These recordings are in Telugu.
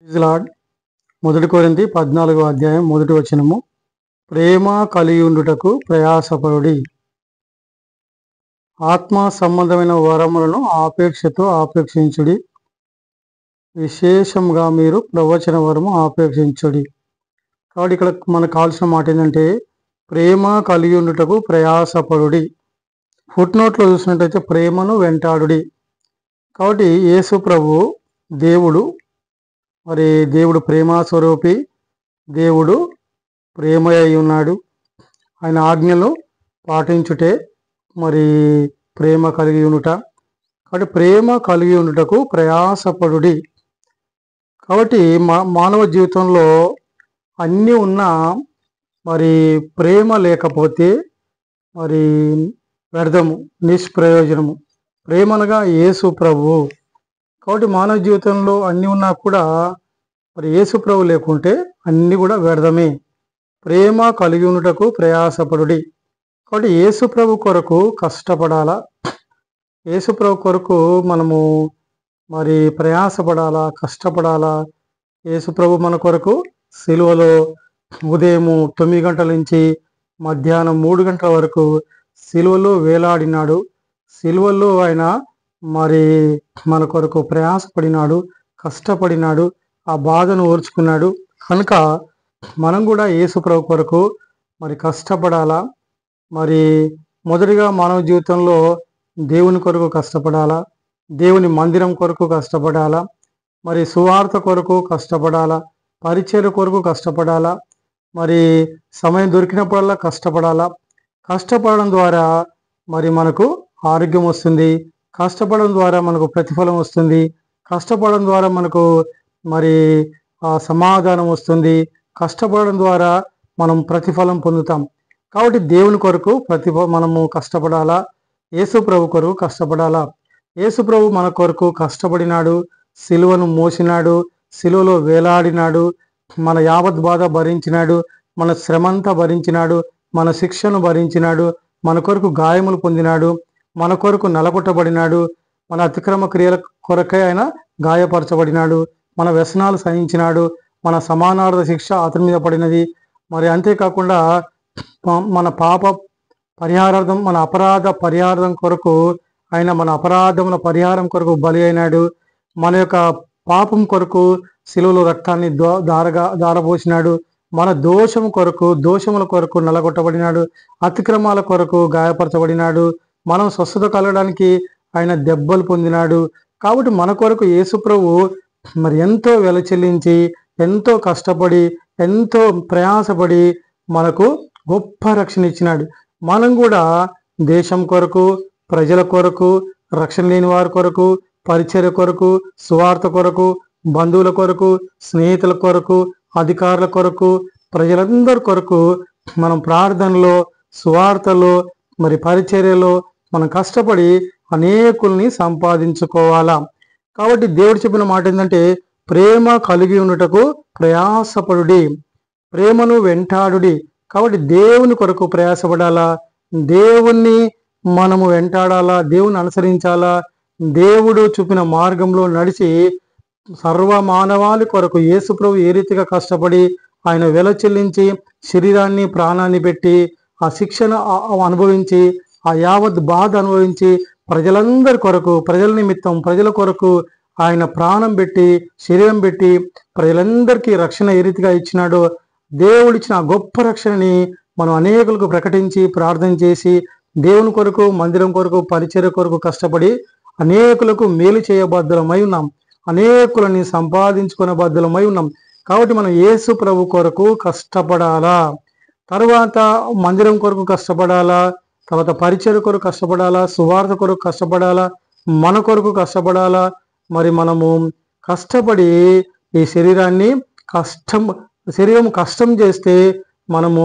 Praise lord. 1 కొరింథీ 14వ అధ్యాయం 1వ వచనము. ప్రేమ కలిగి ఉండుటకు ప్రయాసపడుడి. ఆత్మ సంబంధమైన వరములను ఆపేక్షతో ఆపేక్షించుడి. విశేషంగా మీరు ప్రవచన వరము ఆపేక్షించుడి. కాబట్టి ఇక్కడ మనకు కావాల్సిన మాట ఏంటంటే ప్రేమ కలిగి ఉండుటకు ప్రయాసపడుడి. ఫుట్ నోట్లో చూసినట్టయితే ప్రేమను వెంటాడుడి. కాబట్టి యేసు ప్రభు దేవుడు ప్రేమ స్వరూపి, దేవుడు ప్రేమ అయి ఉన్నాడు. ఆయన ఆజ్ఞలు పాటించుటే ప్రేమ కలిగి ఉండుట. కాబట్టి ప్రేమ కలిగి ఉండుటకు ప్రయాసపడుడి. కాబట్టి మానవ జీవితంలో అన్నీ ఉన్నా ప్రేమ లేకపోతే వ్యర్థము, నిష్ప్రయోజనము. ప్రేమ అనగా యేసు ప్రభువు. కాబట్టి మానవ జీవితంలో అన్నీ ఉన్నా కూడా యేసు ప్రభు లేకుంటే అన్నీ కూడా వ్యర్థమే. ప్రేమ కలిగి ఉండుటకు ప్రయాసపడుడి. కాబట్టి యేసు ప్రభు కొరకు కష్టపడాలా, యేసు ప్రభు కొరకు మనము ప్రయాసపడాలా, కష్టపడాలా. యేసు ప్రభు మన కొరకు సిలువలో ఉదయం 9 గంటల నుంచి మధ్యాహ్నం 3 గంటల వరకు సిలువలో వేలాడినాడు. సిలువలో ఆయన మన కొరకు ప్రయాసపడినాడు, కష్టపడినాడు, ఆ బాధను ఓర్చుకున్నాడు. కనుక మనం కూడా యేసు ప్రభు కొరకు కష్టపడాలా. మొదటిగా మానవ జీవితంలో దేవుని కొరకు కష్టపడాలా, దేవుని మందిరం కొరకు కష్టపడాలా, సువార్త కొరకు కష్టపడాలా, పరిచర్య కొరకు కష్టపడాలా, సమయం దొరికినప్పుడల్లా కష్టపడాలా. కష్టపడడం ద్వారా మనకు ఆరోగ్యం వస్తుంది, కష్టపడడం ద్వారా మనకు ప్రతిఫలం వస్తుంది, కష్టపడడం ద్వారా మనకు సమాధానం వస్తుంది, కష్టపడడం ద్వారా మనం ప్రతిఫలం పొందుతాం. కాబట్టి దేవుని కొరకు మనము కష్టపడాలా, యేసు ప్రభు కొరకు కష్టపడాలా. యేసు ప్రభు మన కొరకు కష్టపడినాడు, సిలువను మోసినాడు, సిలువలో వేలాడినాడు, మన యావత్ బాధ భరించినాడు, మన శ్రమంతా భరించినాడు, మన శిక్షను భరించినాడు, మన కొరకు గాయములు పొందినాడు, మన కొరకు నలగొట్టబడినాడు, మన అతిక్రమ క్రియల కొరకై ఆయన గాయపరచబడినాడు, మన వ్యసనాలు సహించినాడు, మన సమానార్థ శిక్ష అతని మీద పడినది. అంతేకాకుండా మన పాప పరిహారార్థం, మన అపరాధ పరిహారం కొరకు ఆయన మన అపరాధముల పరిహారం కొరకు బలి అయినాడు. మన యొక్క పాపం కొరకు శిలువలో రక్తాన్ని దారపోసినాడు. మన దోషముల కొరకు నలగొట్టబడినాడు, అతిక్రమాల కొరకు గాయపరచబడినాడు, మనం స్వస్థత కలగడానికి ఆయన దెబ్బలు పొందినాడు. కాబట్టి మన కొరకు యేసు ప్రభు ఎంతో వెల చెల్లించి, ఎంతో కష్టపడి, ఎంతో ప్రయాసపడి మనకు గొప్ప రక్షణ ఇచ్చినాడు. మనం కూడా దేశం కొరకు, ప్రజల కొరకు, రక్షణ లేని వారి కొరకు, పరిచర్య కొరకు, సువార్త కొరకు, బంధువుల కొరకు, స్నేహితుల కొరకు, అధికారుల కొరకు, ప్రజలందరి కొరకు మనం ప్రార్థనలో, సువార్తలో, పరిచర్యలో మనం కష్టపడి అనేకుల్ని సంపాదించుకోవాలా. కాబట్టి దేవుడు చెప్పిన మాట ఏంటంటే ప్రేమ కలిగి ఉండుటకు ప్రయాసపడుడి, ప్రేమను వెంటాడుడి. కాబట్టి దేవుని కొరకు ప్రయాసపడాలా, దేవుణ్ణి మనము వెంటాడాలా, దేవుని అనుసరించాలా, దేవుడు చూపిన మార్గంలో నడిచి సర్వ మానవాళి కొరకు యేసు ప్రభు ఏ రీతిగా కష్టపడి ఆయన వెల చెల్లించి శరీరాన్ని ప్రాణాన్ని పెట్టి ఆ శిక్షను అనుభవించి ఆ యావత్ బాధ అనుభవించి ప్రజలందరి కొరకు, ప్రజల నిమిత్తం, ప్రజల కొరకు ఆయన ప్రాణం పెట్టి శరీరం పెట్టి ప్రజలందరికీ రక్షణ ఏ రీతిగా ఇచ్చినాడో, దేవుడిచ్చిన గొప్ప రక్షణని మనం అనేకులకు ప్రకటించి ప్రార్థన చేసి దేవుని కొరకు, మందిరం కొరకు, పరిచర్య కొరకు కష్టపడి అనేకులకు మేలు చేయబద్ధులమై ఉన్నాం, అనేకులని సంపాదించుకునే బద్ధులమై ఉన్నాం. కాబట్టి మనం యేసు ప్రభు కొరకు కష్టపడాలా, తర్వాత మందిరం కొరకు కష్టపడాలా, తర్వాత పరిచర్య కొరకు కష్టపడాలా, సువార్త కొరకు కష్టపడాలా, మన కొరకు కష్టపడాలా. మనము కష్టపడి ఈ శరీరం కష్టం చేస్తే మనము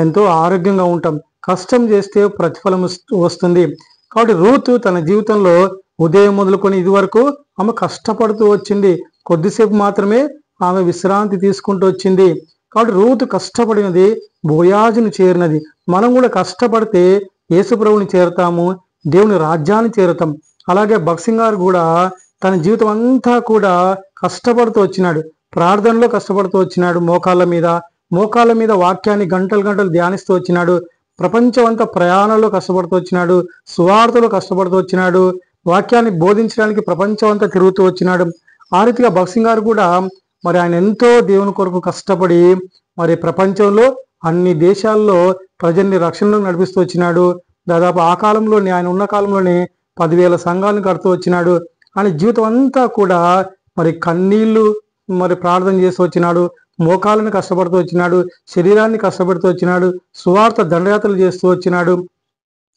ఎంతో ఆరోగ్యంగా ఉంటాం, కష్టం చేస్తే ప్రతిఫలం వస్తుంది. కాబట్టి రూతు తన జీవితంలో ఉదయం మొదలుకొని ఇది వరకు ఆమె కష్టపడుతూ వచ్చింది, కొద్దిసేపు మాత్రమే ఆమె విశ్రాంతి తీసుకుంటూ వచ్చింది. కాబట్టి రూతు కష్టపడినది బోయాజును చేరినది. మనం కూడా కష్టపడితే యేసు ప్రభువుని చేరుతాము, దేవుని రాజ్యాన్ని చేరుతాం. అలాగే భక్సింగ్ గారు కూడా తన జీవితం అంతా కూడా కష్టపడుతూ వచ్చినాడు. ప్రార్థనలో కష్టపడుతూ వచ్చినాడు. మోకాళ్ళ మీద వాక్యాన్ని గంటలు గంటలు ధ్యానిస్తూ వచ్చినాడు. ప్రపంచం అంతా ప్రయాణంలో కష్టపడుతూ వచ్చినాడు. సువార్తలో కష్టపడుతూ వచ్చినాడు. వాక్యాన్ని బోధించడానికి ప్రపంచం అంతా తిరుగుతూ వచ్చినాడు. ఆ రీతిగా భగత్ సింగ్ గారు కూడా మరి ఆయన ఎంతో దేవుని కొరకు కష్టపడి మరి ప్రపంచంలో అన్ని దేశాల్లో ప్రజల్ని రక్షణలో నడిపిస్తూ వచ్చినాడు. దాదాపు ఆ కాలంలోనే, ఆయన ఉన్న కాలంలోనే 10,000 సంఘాలను కడుతూ వచ్చినాడు. ఆయన జీవితం అంతా కూడా మరి కన్నీళ్లు మరి ప్రార్థన చేస్తూ వచ్చినాడు. మోకాలను కష్టపడుతూ వచ్చినాడు. శరీరాన్ని కష్టపడుతూ వచ్చినాడు. సువార్త దండయాత్రలు చేస్తూ వచ్చినాడు.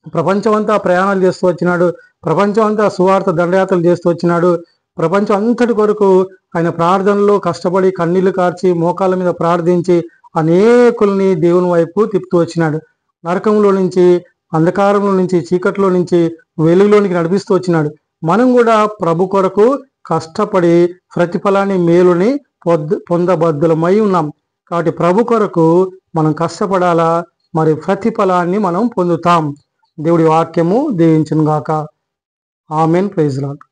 ప్రపంచం అంతా ప్రయాణాలు చేస్తూ వచ్చినాడు. ప్రపంచం అంతా సువార్త దండయాత్రలు చేస్తూ వచ్చినాడు. ప్రపంచం అంతటి కొరకు ఆయన ప్రార్థనలో కష్టపడి కన్నీళ్లు కార్చి మోకాళ్ళ మీద ప్రార్థించి అనేకుల్ని దేవుని వైపు తిప్పుతూ వచ్చినాడు. నరకంలో నుంచి, అంధకారంలో నుంచి, చీకట్లో నుంచి వెలుగులోనికి నడిపిస్తూ వచ్చినాడు. మనం కూడా ప్రభు కొరకు కష్టపడి ప్రతిఫలాన్ని, మేలుని పొందబద్దులమై ఉన్నాం. కాబట్టి ప్రభు కొరకు మనం కష్టపడాలా, మరి ప్రతిఫలాన్ని మనం పొందుతాం. దేవుడి వాక్యము దీవించును గాక. ఆమెన్. Praise lord.